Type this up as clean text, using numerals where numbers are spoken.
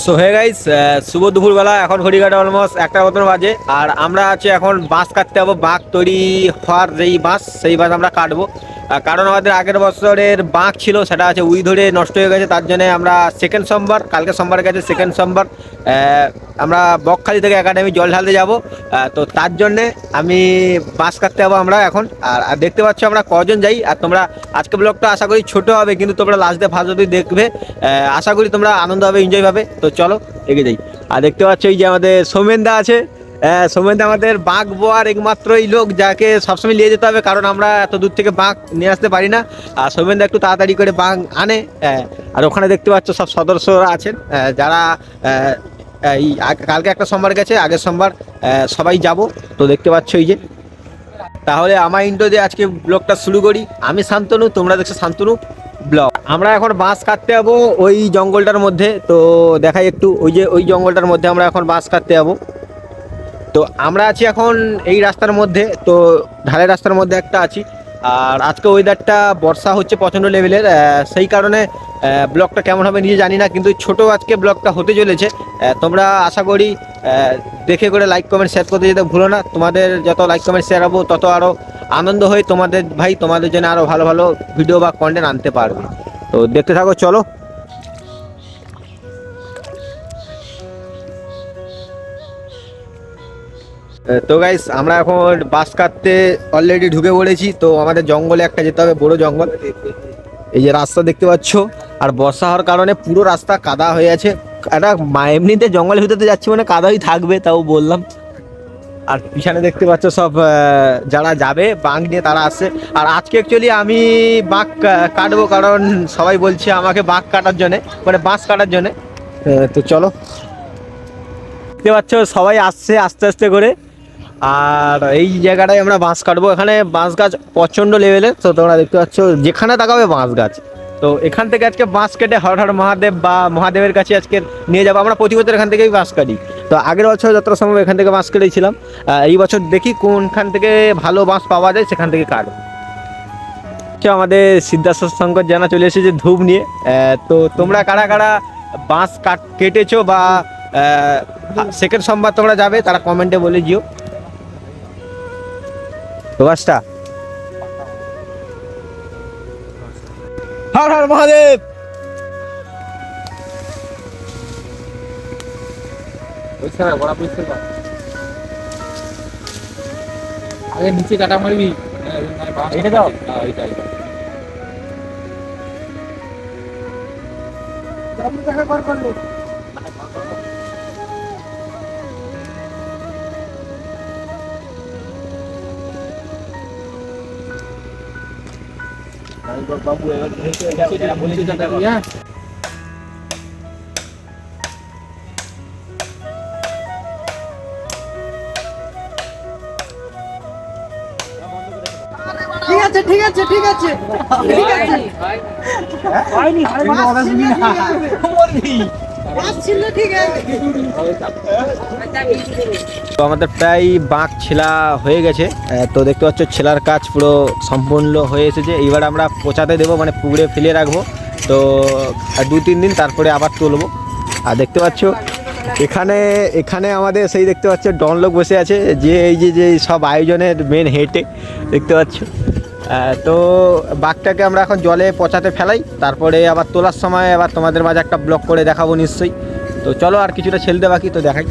So hey guys, শুভ দুপুরবেলা। এখন ঘড়িঘাটে almost একটা মতন বাজে, আর আমরা আছি এখন বাঁশ কাটতে যাবো। বাঁক তৈরি হওয়ার যেই বাঁশ, সেই বাঁশ আমরা কাটবো। কারণ আমাদের আগের বছরের বাঁক ছিল, সেটা আছে উই ধরে নষ্ট হয়ে গেছে। তার জন্য আমরা সেকেন্ড সোমবার, কালকে সোমবার গেছে সেকেন্ড সোমবার, আমরা বকখালি থেকে একাডেমি জল ঢালতে যাবো। তো তার জন্যে আমি বাঁশ কাটতে যাবো আমরা এখন। আর দেখতে পাচ্ছ আমরা কজন যাই। আর তোমরা আজকে ব্লগটা আশা করি ছোট হবে, কিন্তু তোমরা লাস্ট ডে ফার্স্ট যদি দেখবে, আশা করি তোমরা আনন্দ হবে, এনজয় পাবে। তো চলো এগিয়ে যাই। আর দেখতে পাচ্ছ এই যে আমাদের সৌমেনদা আছে। সৌমেনদা আমাদের বাঁক বোয়ার একমাত্রই লোক যাকে সবসময় নিয়ে যেতে হবে, কারণ আমরা এত দূর থেকে বাঁক নিয়ে আসতে পারি না। আর সৌমেনদা একটু তাড়াতাড়ি করে বাঁক আনে। আর ওখানে দেখতে পাচ্ছ সব সদস্যরা আছেন, যারা এই কালকে একটা সোমবার গেছে, আগের সোমবার সবাই যাব। তো দেখতে পাচ্ছ এই যে। তাহলে আমার ইন্ট্রো দিয়ে আজকে ব্লগটা শুরু করি। আমি শান্তনু, তোমরা দেখছো শান্তনু ব্লগ। আমরা এখন বাঁশ কাটতে যাবো ওই জঙ্গলটার মধ্যে। তো দেখাই একটু, ওই যে ওই জঙ্গলটার মধ্যে আমরা এখন বাঁশ কাটতে যাবো। তো আমরা আছি এখন এই রাস্তার মধ্যে, তো ঢালের রাস্তার মধ্যে একটা আছি। আর আজকে ওয়েদারটা বর্ষা হচ্ছে প্রচণ্ড লেভেলের, সেই কারণে ব্লগটা কেমন হবে নিজে জানি না, কিন্তু ছোট আজকে ব্লগটা হতে চলেছে। তোমরা আশা করি দেখে করে লাইক কমেন্ট শেয়ার করতে যেতে ভুলো না। তোমাদের যত লাইক কমেন্ট শেয়ার হবো, তত আরও আনন্দ হয়ে তোমাদের ভাই তোমাদের জন্য আরও ভালো ভালো ভিডিও বা কন্টেন্ট আনতে পারবে। তো দেখতে থাকো, চলো। তো গাইস, আমরা এখন বাঁশ কাটতে অলরেডি ঢুকে পড়েছি। তো আমাদের জঙ্গলে একটা যেতে হবে, বড় জঙ্গল। এই যে রাস্তা দেখতে পাচ্ছ, আর বর্ষা হওয়ার কারণে পুরো রাস্তা কাদা হয়ে আছে। একটা এমনিতে জঙ্গলের ভিতরে যাচ্ছি মানে কাদাই থাকবে, তাও বললাম। আর পিছনে দেখতে পাচ্ছ সব যারা যাবে বাঁক নিয়ে তারা আসছে। আর আজকে অ্যাকচুয়ালি আমি বাঁক কাটবো, কারণ সবাই বলছে আমাকে বাঁক কাটার জন্যে, মানে বাঁশ কাটার জন্যে। তো চলো, দেখতে পাচ্ছ সবাই আসছে আস্তে আস্তে করে। আর এই জায়গাটায় আমরা বাঁশ কাটবো। এখানে বাঁশ গাছ প্রচণ্ড লেভেলের, তো তোমরা দেখতে পাচ্ছ যেখানে তাকাবে বাঁশ গাছ। তো এখান থেকে আজকে বাঁশ কেটে হর হর মহাদেব বা মহাদেবের কাছে আজকে নিয়ে যাবো। আমরা প্রতি বছর এখান থেকেই বাঁশ কাটি। তো আগের বছর যতটা সম্ভব এখান থেকে বাঁশ কেটেছিলাম। এই বছর দেখি কোনখান থেকে ভালো বাঁশ পাওয়া যায়, সেখান থেকে কাটবো। আমাদের সিদ্ধার্থ শঙ্কর জানা চলে এসেছে ধূপ নিয়ে। তো তোমরা কারা কারা বাঁশ কেটেছো বা সেকেন্ড সোমবার তোমরা যাবে, তারা কমেন্টে বলে দিও বাসটা। হর হর মহাদেব। আগে নিচে কাটা মারবি, এটা দাও। বাবু হ্যাঁ ঠিক আছে ঠিক আছে ঠিক আছে ঠিক আছে হয়নি ছিল ঠিক আছে। তো আমাদের প্রায় বাঁক ছেলা হয়ে গেছে। তো দেখতে পাচ্ছ ছেলার কাজ পুরো সম্পূর্ণ হয়ে এসেছে। এইবার আমরা পচাতে দেবো, মানে পুকুরে ফেলে রাখবো। তো 2-3 দিন তারপরে আবার তুলবো। আর দেখতে পাচ্ছ এখানে এখানে আমাদের সেই দেখতে পাচ্ছ ডন লোক বসে আছে, যে এই যে সব আয়োজনের মেন হেডে দেখতে পাচ্ছ। তো বাঘটাকে আমরা এখন জলে পচাতে ফেলাই, তারপরে আবার তোলার সময় আবার তোমাদের মাঝে একটা ব্লগ করে দেখাবো নিশ্চয়ই। তো চলো, আর কিছুটা ছেলতে বাকি, তো দেখাই।